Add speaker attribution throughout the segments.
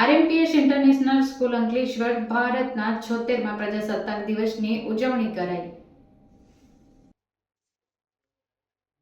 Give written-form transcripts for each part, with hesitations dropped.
Speaker 1: આરએમપીએસ international school Ankleshwar ભારતના 76મા પ્રજાસત્તાક દિવસની ઉજવણી કરાઈ.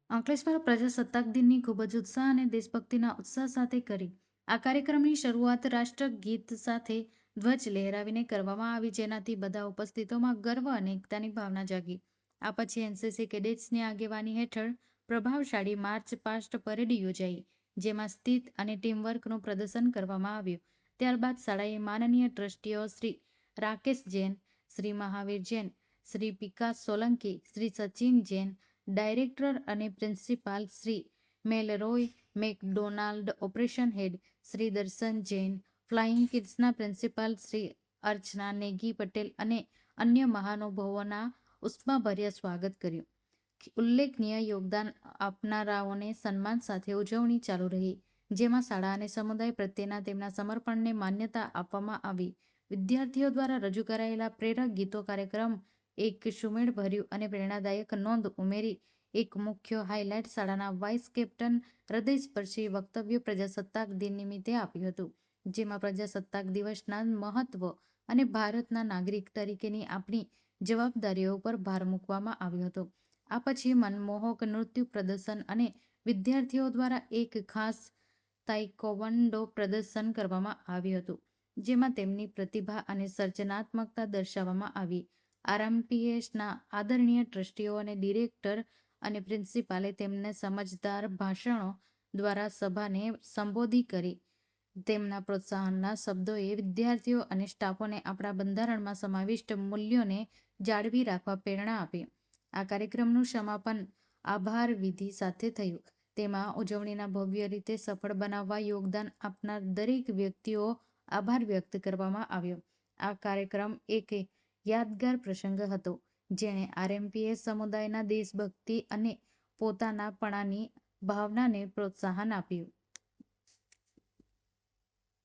Speaker 2: અંકલેશ્વર પ્રજાસત્તાક દિનની ખૂબ જ ઉત્સાહ અને દેશભક્તિના ઉત્સાહ સાથે કરી. આ કાર્યક્રમની શરૂઆત રાષ્ટ્રગીત સાથે ધ્વજ લહેરાવીને કરવામાં આવી, જેનાથી બધા ઉપસ્થિતોમાં ગર્વ અને એકતાની ભાવના જાગી. આ પછી એનસીસી કેડેટ્સની આગેવાની હેઠળ પ્રભાવશાળી માર્ચ પાસ્ટ પરેડ યોજાઈ, જેમાં શિસ્ત અને ટીમવર્કનું પ્રદર્શન કરવામાં આવ્યું. ત્યારબાદ શાળાએ માનનીય ટ્રસ્ટીઓ શ્રી રાકેશ જૈન, શ્રી મહાવીર જૈન, શ્રી વિકાસ સોલંકી, શ્રી સચિન જૈન, ડાયરેક્ટર અને પ્રિન્સિપાલ શ્રી મેલરોય મેકડોનાલ્ડ, ઓપરેશન હેડ શ્રી દર્શન જૈન, ફ્લાઇંગ કિડ્સના પ્રિન્સિપાલ શ્રી અર્ચના નેગી પટેલ અને અન્ય મહાનુભાવોના ઉષ્માભર્યા સ્વાગત કર્યું. ઉલ્લેખનીય યોગદાન આપનારાઓને સન્માન સાથે ઉજવણી ચાલુ રહી, જેમાં શાળા અને સમુદાય પ્રત્યેના તેમના સમર્પણને માન્યતા આપવામાં આવી. વિદ્યાર્થીઓ દ્વારા રજૂ કરાયેલા પ્રેરક ગીતો કાર્યક્રમ એક સુમેળભર્યું અને પ્રેરણાદાયક નોંધ ઉમેરી. એક મુખ્ય હાઇલાઇટ શાળાના વાઇસ કેપ્ટન હૃદયસ્પર્શી વક્તવ્ય પ્રજાસત્તાક દિન નિમિત્તે આપ્યું હતું, જેમાં પ્રજાસત્તાક દિવસના મહત્વ અને ભારતના નાગરિક તરીકેની આપણી જવાબદારીઓ પર ભાર મૂકવામાં આવ્યો હતો. આ પછી મનમોહક નૃત્ય પ્રદર્શન અને વિદ્યાર્થીઓ દ્વારા એક ખાસ તાઇકોવન્ડો પ્રદર્શન કરવામાં આવ્યું હતું, જેમાં તેમની પ્રતિભા અને સર્જનાત્મકતા દર્શાવવામાં આવી. આરએમપીએસના આદરણીય ટ્રસ્ટીઓ અને ડિરેક્ટર અને પ્રિન્સિપાલે તેમને સમજદાર ભાષણો દ્વારા સભાને સંબોધી કરી. તેમના પ્રોત્સાહનના શબ્દોએ વિદ્યાર્થીઓ અને સ્ટાફોને આપણા બંધારણમાં સમાવિષ્ટ મૂલ્યોને જાળવી રાખવા પ્રેરણા આપી. આ કાર્યક્રમનું સમાપન આભાર વિધિ સાથે થયું. તેમાં ઉજવણીના ભવ્ય રીતે સફળ બનાવવા યોગદાન આપનાર દરેક વ્યક્તિઓ આભાર વ્યક્ત કરવામાં આવ્યો. આ કાર્યક્રમ એક યાદગાર પ્રસંગ હતો, જેણે આરએમપીએસ સમુદાયના દેશભક્તિ અને પોતાનાપણાની ભાવનાને પ્રોત્સાહન આપ્યું.